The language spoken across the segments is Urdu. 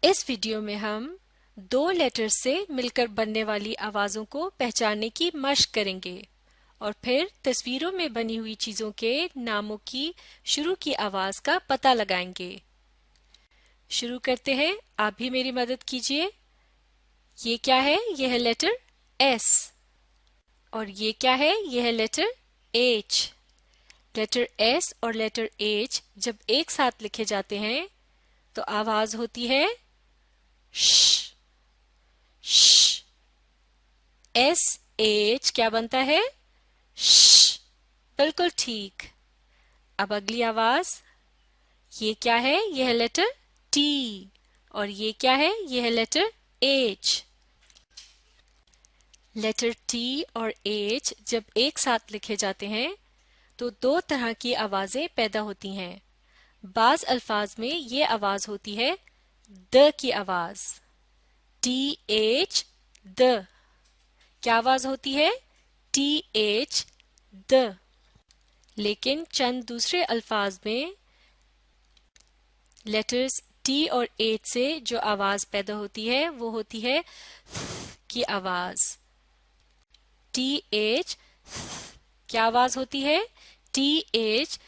اس ویڈیو میں ہم دو لیٹر سے مل کر بننے والی آوازوں کو پہچاننے کی مشق کریں گے اور پھر تصویروں میں بنی ہوئی چیزوں کے ناموں کی شروع کی آواز کا پتہ لگائیں گے۔ شروع کرتے ہیں، آپ بھی میری مدد کیجیے۔ یہ کیا ہے؟ یہ ہے لیٹر ایس۔ اور یہ کیا ہے؟ یہ ہے لیٹر ایچ۔ لیٹر ایس اور لیٹر ایچ جب ایک ساتھ لکھے جاتے ہیں تو آواز ہوتی ہے ش۔ ش۔ ایس ایچ کیا بنتا ہے؟ ش۔ بالکل ٹھیک۔ اب اگلی آواز، یہ کیا ہے؟ یہ ہے لیٹر ٹی۔ اور یہ کیا ہے؟ یہ ہے لیٹر ایچ۔ لیٹر ٹی اور ایچ جب ایک ساتھ لکھے جاتے ہیں تو دو طرح کی آوازیں پیدا ہوتی ہیں۔ بعض الفاظ میں یہ آواز ہوتی ہے د کی آواز، ٹی ایچ د۔ کیا آواز ہوتی ہے؟ ٹی ایچ د۔ لیکن چند دوسرے الفاظ میں لیٹرز ٹی اور ایچ سے جو آواز پیدا ہوتی ہے وہ ہوتی ہے کی آواز، ٹی ایچ۔ کیا آواز ہوتی ہے؟ T H.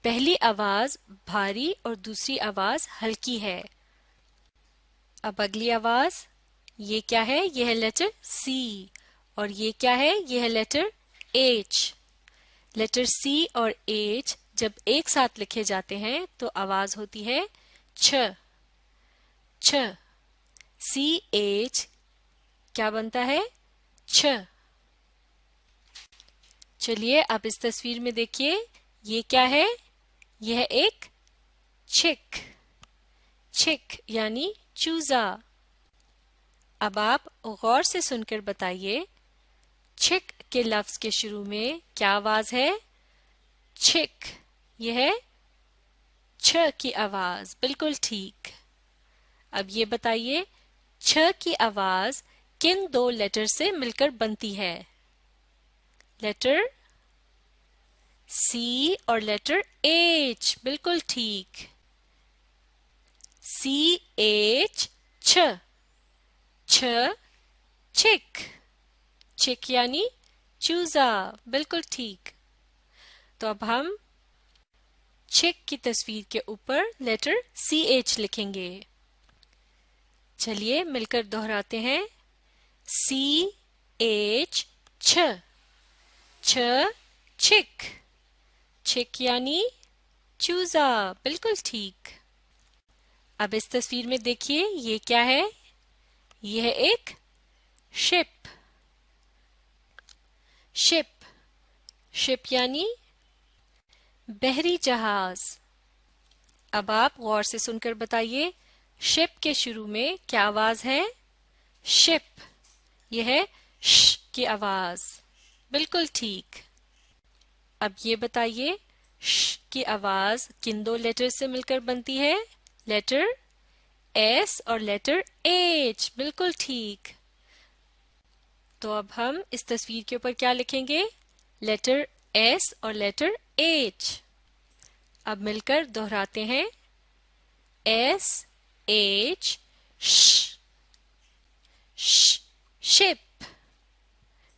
پہلی آواز بھاری اور دوسری آواز ہلکی ہے۔ اب اگلی آواز، یہ کیا ہے؟ یہ ہے لیٹر سی۔ اور یہ کیا ہے؟ یہ ہے لیٹر ایچ۔ لیٹر سی اور ایچ جب ایک ساتھ لکھے جاتے ہیں تو آواز ہوتی ہے چھ۔ چھ۔ سی ایچ کیا بنتا ہے؟ چھ۔ چلیے اب اس تصویر میں دیکھیے، یہ کیا ہے؟ یہ ہے ایک چک۔ چک یعنی چوزا۔ اب آپ غور سے سن کر بتائیے، چک کے لفظ کے شروع میں کیا آواز ہے؟ چک۔ یہ ہے چھ کی آواز، بالکل ٹھیک۔ اب یہ بتائیے، چھ کی آواز کن دو لیٹر سے مل کر بنتی ہے؟ لیٹر سی اور لیٹر ایچ، بالکل ٹھیک۔ سی ایچ چھ۔ چھ چک۔ چک یعنی چوزا، بالکل ٹھیک۔ تو اب ہم چک کی تصویر کے اوپر لیٹر سی ایچ لکھیں گے۔ چلیے مل کر دہراتے ہیں، سی ایچ چھ۔ چھ چک۔ چک یعنی چوزا، بالکل ٹھیک۔ اب اس تصویر میں دیکھیے، یہ کیا ہے؟ یہ ہے ایک شپ۔ شپ۔ شپ یعنی بحری جہاز۔ اب آپ غور سے سن کر بتائیے، شپ کے شروع میں کیا آواز ہے؟ شپ۔ یہ ہے ش کی آواز، بالکل ٹھیک۔ اب یہ بتائیے، ش کی آواز کن دو لیٹر سے مل کر بنتی ہے؟ لیٹر ایس اور لیٹر ایچ، بالکل ٹھیک۔ تو اب ہم اس تصویر کے اوپر کیا لکھیں گے؟ لیٹر ایس اور لیٹر ایچ۔ اب مل کر دہراتے ہیں، ایس ایچ ش۔ ش شپ۔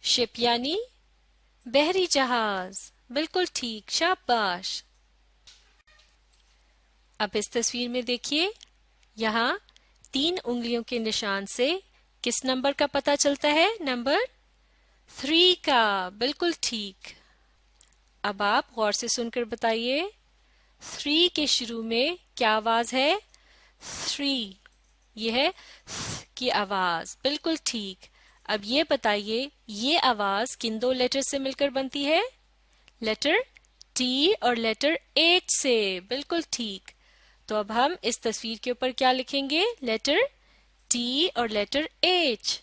شپ یعنی بحری جہاز، بالکل ٹھیک، شاباش۔ اب اس تصویر میں دیکھیے، یہاں 3 انگلیوں کے نشان سے کس نمبر کا پتہ چلتا ہے؟ نمبر 3 کا، بالکل ٹھیک۔ اب آپ غور سے سن کر بتائیے، 3 کے شروع میں کیا آواز ہے؟ 3۔ یہ ہے کی آواز، بالکل ٹھیک۔ اب یہ بتائیے، یہ آواز کن دو لیٹر سے مل کر بنتی ہے؟ لیٹر ٹی اور لیٹر ایچ سے، بالکل ٹھیک۔ تو اب ہم اس تصویر کے اوپر کیا لکھیں گے؟ لیٹر ٹی اور لیٹر ایچ۔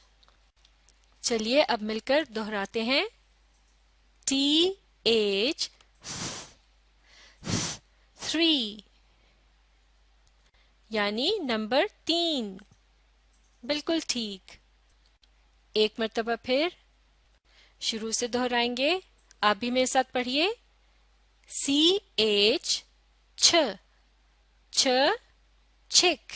چلیے اب مل کر دہراتے ہیں، ٹی ایچ 3 یعنی نمبر 3، بالکل ٹھیک۔ ایک مرتبہ پھر شروع سے دہرائیں گے، آپ بھی میرے ساتھ پڑھیے، سی ایچ چھ۔ چھ chick,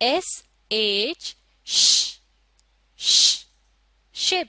sh sh ship,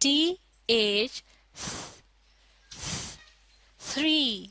th three,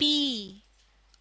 P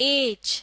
H.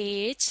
H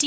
T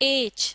H.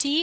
T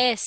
S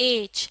H.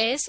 S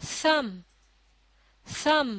thumb. thumb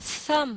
thumb.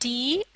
T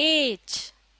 H.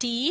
T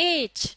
H.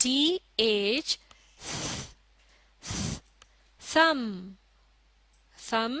TH thumb. thumb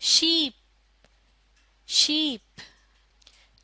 sheep. sheep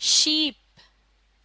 sheep.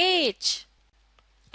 H.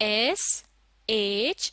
S H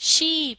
sheep.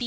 P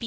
P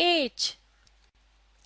H.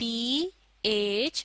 P H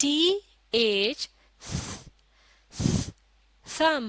TH thumb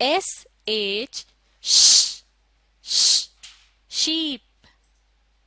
SH sheep.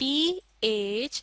PH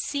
C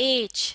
H.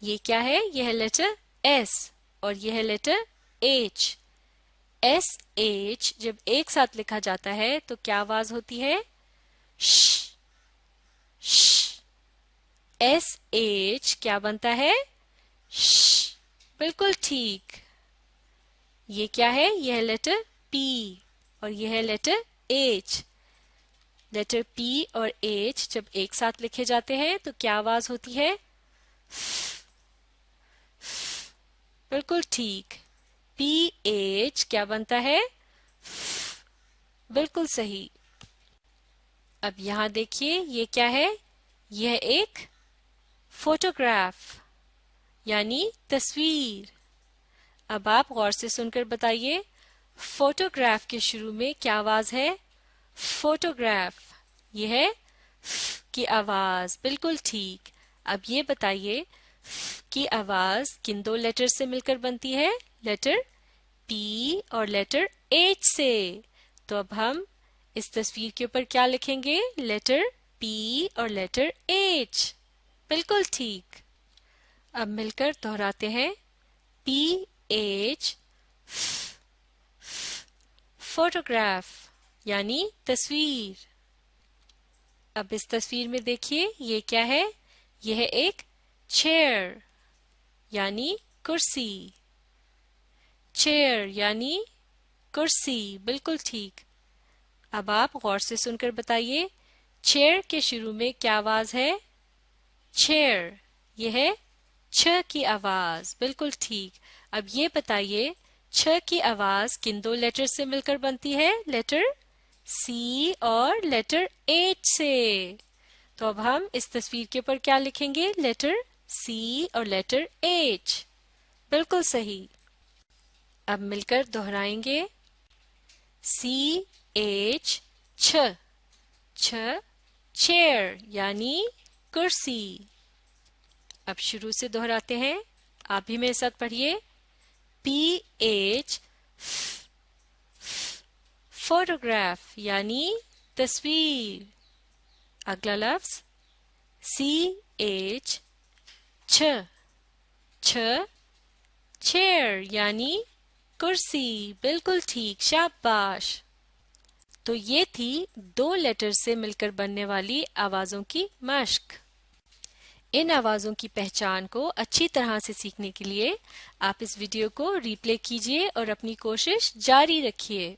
یہ کیا ہے؟ یہ ہے لیٹر ایس اور یہ ہے لیٹر ایچ. ایس ایچ جب ایک ساتھ لکھا جاتا ہے تو کیا آواز ہوتی ہے؟ ش. ش. ایس ایچ کیا بنتا ہے؟ ش. بالکل ٹھیک. یہ کیا ہے؟ یہ ہے لیٹر پی اور یہ ہے لیٹر ایچ. لیٹر پی اور ایچ جب ایک ساتھ لکھے جاتے ہیں تو کیا آواز ہوتی ہے؟ بالکل ٹھیک. پی ایچ کیا بنتا ہے؟ بالکل صحیح. اب یہاں دیکھیے یہ کیا ہے؟ یہ ایک فوٹوگراف یعنی تصویر. اب آپ غور سے سن کر بتائیے فوٹوگراف کے شروع میں کیا آواز ہے؟ فوٹوگراف. یہ ہے کی آواز. بالکل ٹھیک. اب یہ بتائیے کی آواز کن دو لیٹر سے مل کر بنتی ہے؟ لیٹر پی اور لیٹر ایچ سے. تو اب ہم اس تصویر کے اوپر کیا لکھیں گے؟ لیٹر پی اور لیٹر ایچ. بالکل ٹھیک. اب مل کر دہراتے ہیں پی ایچ فوٹوگراف یعنی تصویر. اب اس تصویر میں دیکھیے یہ کیا ہے؟ یہ ہے ایک چیئر یعنی کرسی. چیئر یعنی کرسی. بالکل ٹھیک. اب آپ غور سے سن کر بتائیے چیئر کے شروع میں کیا آواز ہے؟ چیئر. یہ ہے چھ کی آواز. بالکل ٹھیک. اب یہ بتائیے چھ کی آواز کن دو لیٹر سے مل کر بنتی ہے؟ لیٹر سی اور لیٹر ایچ سے. تو اب ہم اس تصویر کے اوپر کیا لکھیں گے؟ لیٹر سی اور لیٹر ایچ. بالکل صحیح. اب مل کر دہرائیں گے سی ایچ چھ. چھ چیئر یعنی کرسی. اب شروع سے دہراتے ہیں. آپ بھی میرے ساتھ پڑھیے پی ایچ فوٹوگراف یعنی تصویر. اگلا لفظ سی ایچ چھ. چھ چیئر یعنی کرسی. بالکل ٹھیک. شاباش. تو یہ تھی دو لیٹر سے مل کر بننے والی آوازوں کی مشق. ان آوازوں کی پہچان کو اچھی طرح سے سیکھنے کے لیے آپ اس ویڈیو کو ری پلے کیجیے اور اپنی کوشش جاری رکھیے.